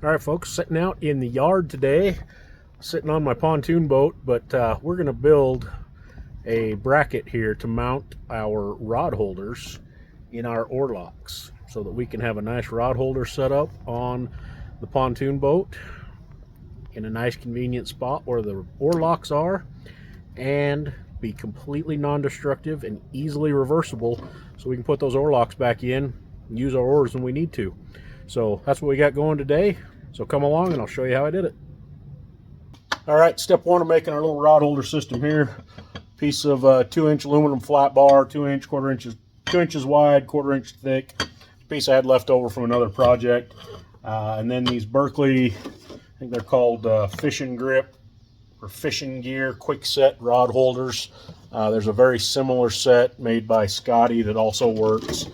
All right, folks, sitting out in the yard today, sitting on my pontoon boat, but we're going to build a bracket here to mount our rod holders in our oar locks so that we can have a nice rod holder set up on the pontoon boat in a nice convenient spot where the oar locks are and be completely non-destructive and easily reversible so we can put those oar locks back in and use our oars when we need to. So that's what we got going today. So come along and I'll show you how I did it. All right, step one of making our little rod holder system here. Piece of 2-inch aluminum flat bar, 2 inches wide, 1/4 inch thick. Piece I had left over from another project. And then these Berkeley, I think they're called fishing grip or fishing gear quick set rod holders. There's a very similar set made by Scotty that also works.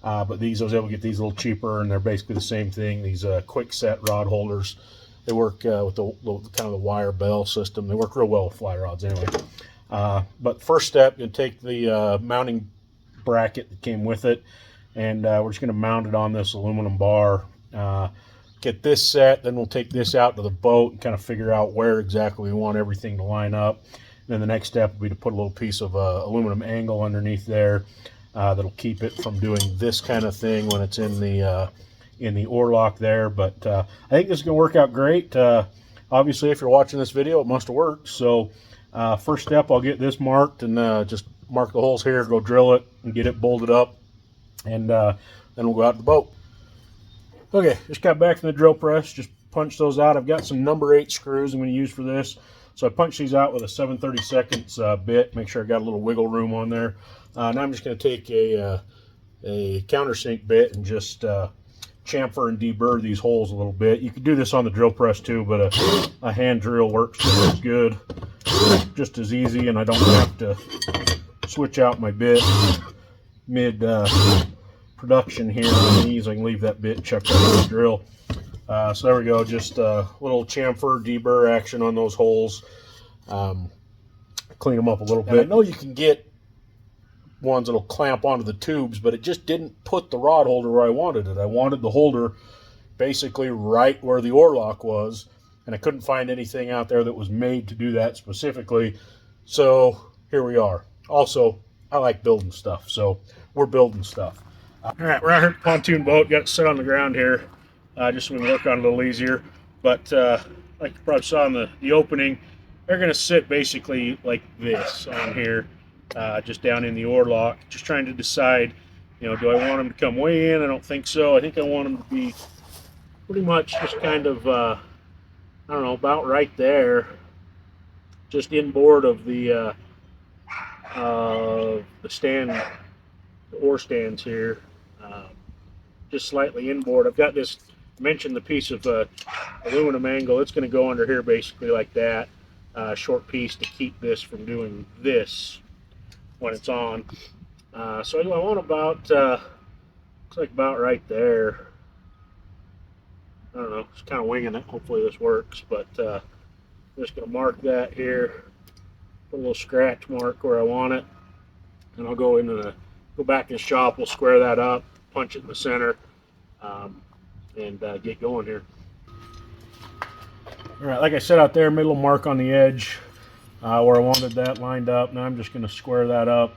But these, I was able to get these a little cheaper, and they're basically the same thing. These quick set rod holders. They work with the kind of the wire bell system. They work real well with fly rods anyway. But first step, you take the mounting bracket that came with it, and we're just going to mount it on this aluminum bar. Get this set, then we'll take this out to the boat and kind of figure out where exactly we want everything to line up. And then the next step will be to put a little piece of aluminum angle underneath there. That'll keep it from doing this kind of thing when it's in the oar lock there. But I think this is going to work out great. Obviously, if you're watching this video, it must have worked. So first step, I'll get this marked and just mark the holes here, go drill it and get it bolted up, and then we'll go out to the boat. Okay, just got back from the drill press, just punched those out. I've got some number 8 screws I'm going to use for this. So I punched these out with a 7/32 bit, make sure I got a little wiggle room on there. Now I'm just going to take a countersink bit and just chamfer and deburr these holes a little bit. You could do this on the drill press too, but a hand drill works just as good, just as easy, and I don't have to switch out my bit mid production here on these. I can leave that bit chucked out of the drill. So there we go, just a little chamfer, deburr action on those holes. Clean them up a little bit. I know you can get ones that'll clamp onto the tubes, but it just didn't put the rod holder where I wanted it. I wanted the holder basically right where the oar lock was, and I couldn't find anything out there that was made to do that specifically. So here we are. Also, I like building stuff, so we're building stuff. All right, we're out here at the pontoon boat. Got it set on the ground here, just so we can work on it a little easier. But like you probably saw in the opening, they're going to sit basically like this on here, just down in the oar lock. Just trying to decide, do I want them to come way in? I don't think so. I think I want them to be pretty much just kind of, I don't know, about right there, just inboard of the stand, the oar stands here. Just slightly inboard. I've got this, mentioned the piece of aluminum angle. It's going to go under here basically like that. Short piece to keep this from doing this when it's on. So I want about, looks like about right there. I don't know, just kind of winging it. Hopefully this works, but I'm just going to mark that here. Put a little scratch mark where I want it, and I'll go back in the shop. We'll square that up, punch it in the center, and get going here. All right, like I said out there, made a little mark on the edge where I wanted that lined up. Now I'm just going to square that up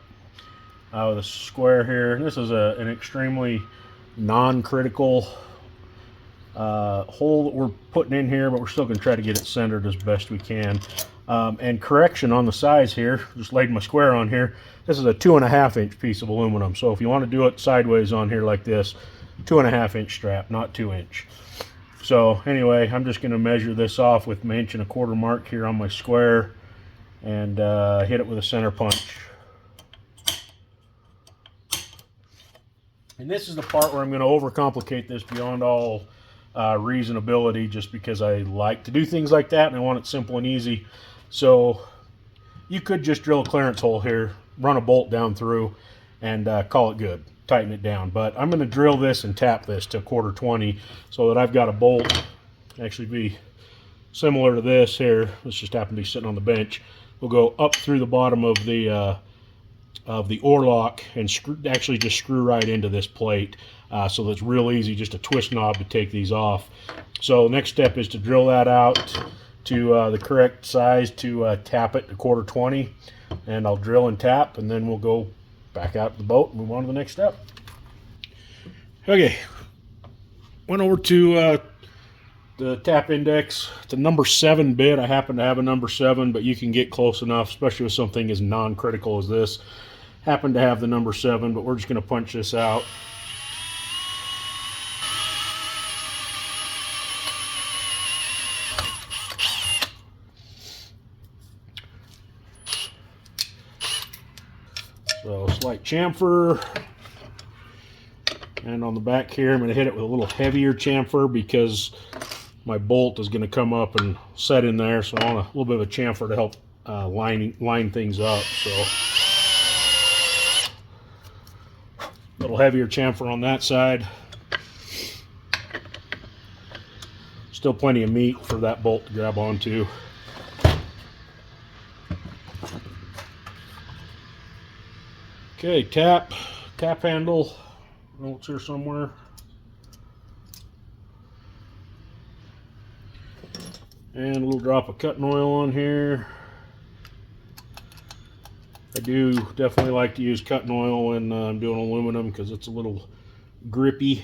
with a square here. This is an extremely non-critical hole that we're putting in here, but we're still going to try to get it centered as best we can. And correction on the size here, just laid my square on here. This is a 2.5 inch piece of aluminum. So if you want to do it sideways on here like this, 2.5 inch strap, not 2 inch. So anyway, I'm just going to measure this off with my 1 1/4 mark here on my square and hit it with a center punch. And this is the part where I'm going to overcomplicate this beyond all reasonability, just because I like to do things like that and I want it simple and easy. So you could just drill a clearance hole here, run a bolt down through, and call it good. Tighten it down. But I'm going to drill this and tap this to 1/4 20 so that I've got a bolt actually be similar to this here. This just happened to be sitting on the bench. We'll go up through the bottom of the oar lock and just screw right into this plate. So that's real easy, just a twist knob to take these off. So next step is to drill that out to the correct size to tap it to 1/4 20, and I'll drill and tap, and then we'll go back out to the boat and move on to the next step. Okay, went over to the tap index. It's a number 7 bit. I happen to have a number 7, but you can get close enough, especially with something as non-critical as this. Happen to have the number 7, but we're just going to punch this out. So slight chamfer, and on the back here I'm going to hit it with a little heavier chamfer because my bolt is going to come up and set in there, so I want a little bit of a chamfer to help line things up. So a little heavier chamfer on that side. Still plenty of meat for that bolt to grab onto. Okay, tap handle. Oh, it's here somewhere. And a little drop of cutting oil on here. I do definitely like to use cutting oil when I'm doing aluminum because it's a little grippy.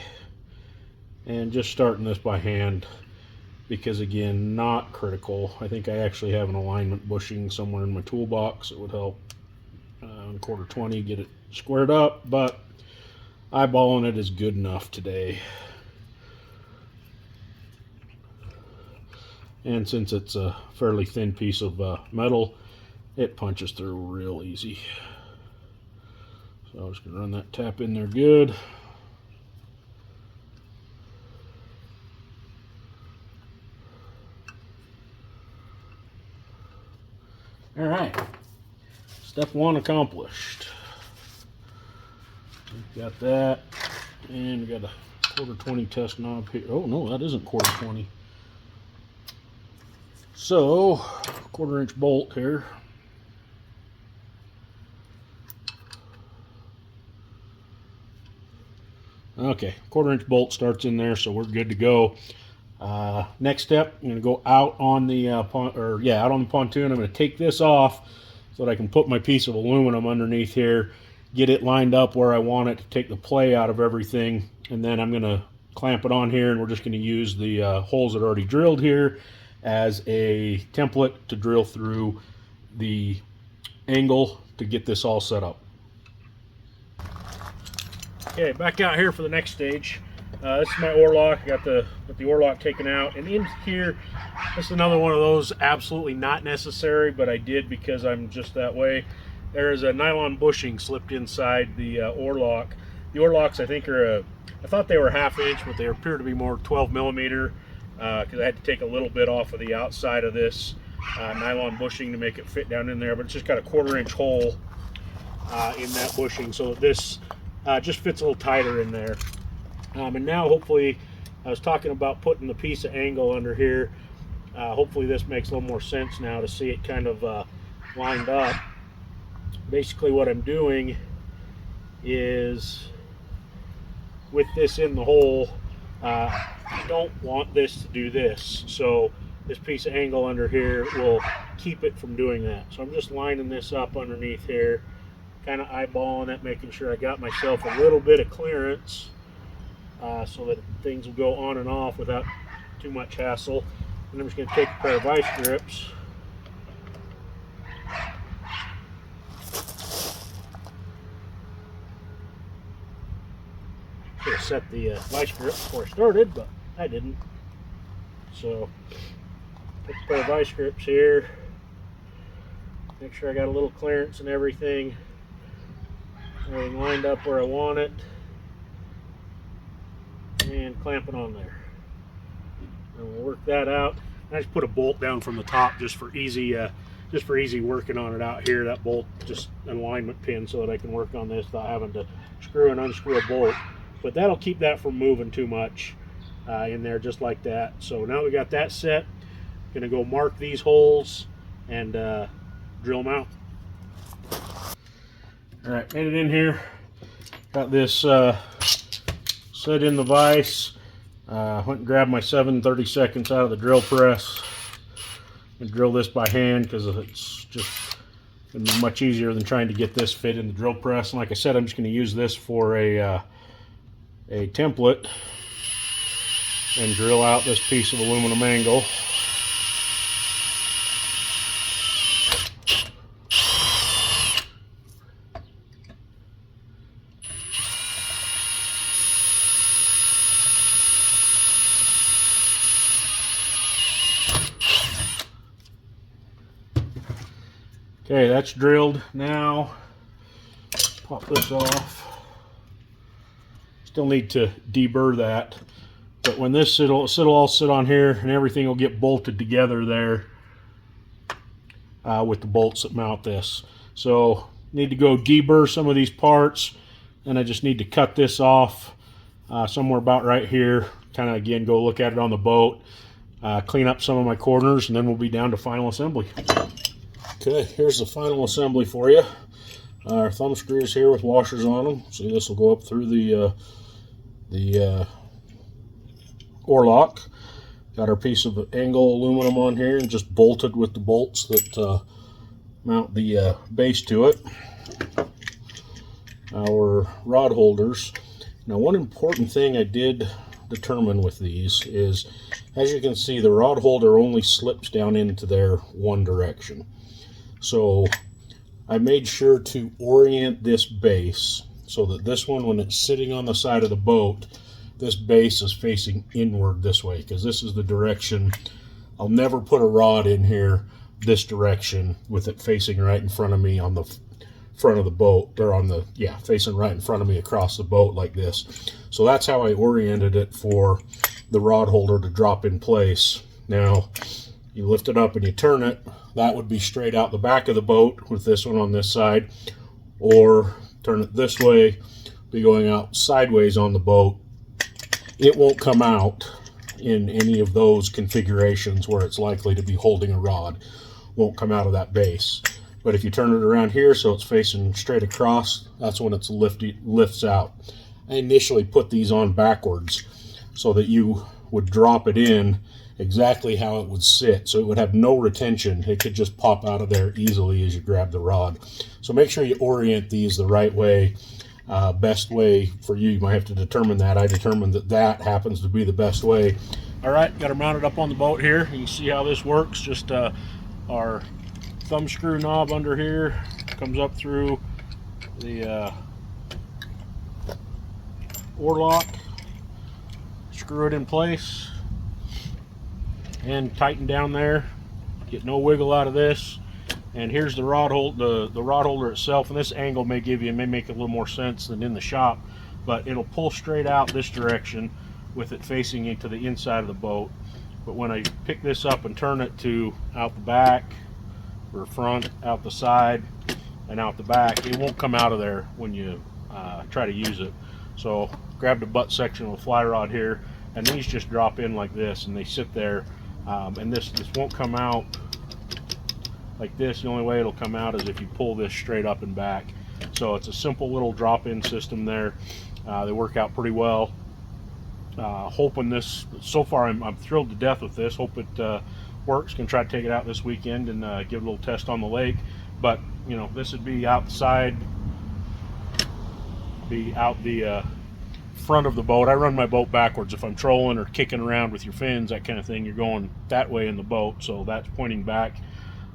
And just starting this by hand because, again, not critical. I think I actually have an alignment bushing somewhere in my toolbox that would help on 1/4 20 get it squared up, but eyeballing it is good enough today. And since it's a fairly thin piece of metal, it punches through real easy. So I'm just going to run that tap in there good. All right, step 1 accomplished. Got that, and we got a 1/4 20 test knob here. Oh no, that isn't 1/4 20. So 1/4 inch bolt here. Okay, 1/4 inch bolt starts in there, so we're good to go. Next step, I'm going to go out on the out on the pontoon. I'm going to take this off so that I can put my piece of aluminum underneath here, get it lined up where I want it to take the play out of everything, and then I'm going to clamp it on here, and we're just going to use the holes that are already drilled here as a template to drill through the angle to get this all set up. Okay, back out here for the next stage. This is my oar lock. I got the oar lock taken out, and in here, this is another one of those absolutely not necessary, but I did because I'm just that way. There is a nylon bushing slipped inside the oar lock. The oar locks, I think, I thought they were 1/2 inch, but they appear to be more 12 millimeter because I had to take a little bit off of the outside of this nylon bushing to make it fit down in there, but it's just got a 1/4 inch hole in that bushing so that this just fits a little tighter in there. And now hopefully, I was talking about putting the piece of angle under here. Hopefully this makes a little more sense now to see it kind of lined up. Basically what I'm doing is, with this in the hole, I don't want this to do this. So this piece of angle under here will keep it from doing that. So I'm just lining this up underneath here, kind of eyeballing it, making sure I got myself a little bit of clearance. So that things will go on and off without too much hassle. And I'm just going to take a pair of vice grips. Should have set the vice grip before I started, but I didn't. So, take a pair of vice grips here. Make sure I got a little clearance and everything. Everything lined up where I want it. And clamp it on there. And we'll work that out. I just put a bolt down from the top just for easy working on it out here. That bolt, just an alignment pin so that I can work on this without having to screw and unscrew a bolt. But that'll keep that from moving too much in there, just like that. So now we got that set. Gonna go mark these holes and drill them out. All right, made it in here. Got this set in the vise. Went and grabbed my 7/32 out of the drill press and drill this by hand because it's just gonna be much easier than trying to get this fit in the drill press. And like I said, I'm just going to use this for a template and drill out this piece of aluminum angle. Okay, that's drilled. Now, pop this off. Still need to deburr that, but when this, it'll all sit on here and everything will get bolted together there with the bolts that mount this. So, need to go deburr some of these parts, and I just need to cut this off somewhere about right here. Kind of, again, go look at it on the boat, clean up some of my corners, and then we'll be down to final assembly. Okay, here's the final assembly for you. Our thumb screws here with washers on them. See, this will go up through the oar lock. Got our piece of angle aluminum on here and just bolted with the bolts that mount the base to it. Our rod holders. Now, one important thing I did determine with these is, as you can see, the rod holder only slips down into there one direction. So I made sure to orient this base so that this one, when it's sitting on the side of the boat, this base is facing inward this way, because this is the direction. I'll never put a rod in here this direction with it facing right in front of me on the front of the boat, or on the, yeah, facing right in front of me across the boat like this. So that's how I oriented it for the rod holder to drop in place. Now, you lift it up and you turn it, that would be straight out the back of the boat with this one on this side, or turn it this way, be going out sideways on the boat. It won't come out in any of those configurations where it's likely to be holding a rod. Won't come out of that base. But if you turn it around here so it's facing straight across, that's when it's lifts out. I initially put these on backwards so that you would drop it in exactly how it would sit, so it would have no retention. It could just pop out of there easily as you grab the rod. So make sure you orient these the right way. Best way for you, you might have to determine that. I determined that that happens to be the best way. All right, got her mounted up on the boat here. You can see how this works. Just our thumb screw knob under here comes up through the oar lock. Screw it in place and tighten down there. Get no wiggle out of this. And here's the rod the rod holder itself. And this angle may make a little more sense than in the shop, but it'll pull straight out this direction with it facing into the inside of the boat. But when I pick this up and turn it to out the back or front, out the side and out the back, it won't come out of there when you try to use it. So grab the butt section of the fly rod here, and these just drop in like this, and they sit there. And this won't come out like this. The only way it'll come out is if you pull this straight up and back. So it's a simple little drop-in system there. They work out pretty well. Hoping this, so far I'm thrilled to death with this. Hope it works. Can try to take it out this weekend and give it a little test on the lake. But you know, this would be outside, be out the front of the boat. I run my boat backwards. If I'm trolling or kicking around with your fins, that kind of thing, you're going that way in the boat, so that's pointing back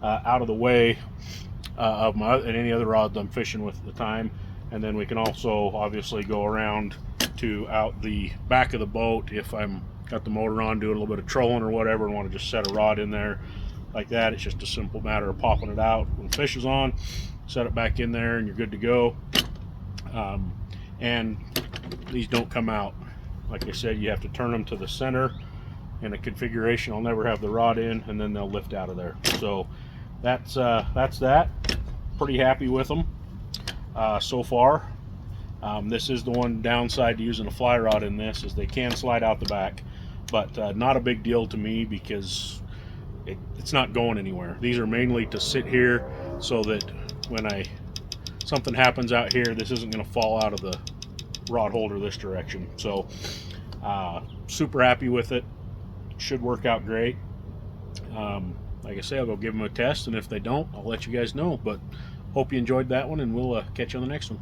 out of the way of my and any other rods I'm fishing with at the time. And then we can also obviously go around to out the back of the boat if I'm got the motor on, doing a little bit of trolling or whatever, and want to just set a rod in there like that. It's just a simple matter of popping it out when the fish is on, set it back in there, and you're good to go. And these don't come out. Like I said, you have to turn them to the center in a configuration I'll never have the rod in, and then they'll lift out of there. So that's that. Pretty happy with them so far. This is the one downside to using a fly rod in this, is they can slide out the back, but not a big deal to me because it's not going anywhere. These are mainly to sit here so that when something happens out here, this isn't going to fall out of the rod holder this direction. So super happy with it. Should work out great. Like I say, I'll go give them a test, and if they don't, I'll let you guys know. But hope you enjoyed that one, and we'll catch you on the next one.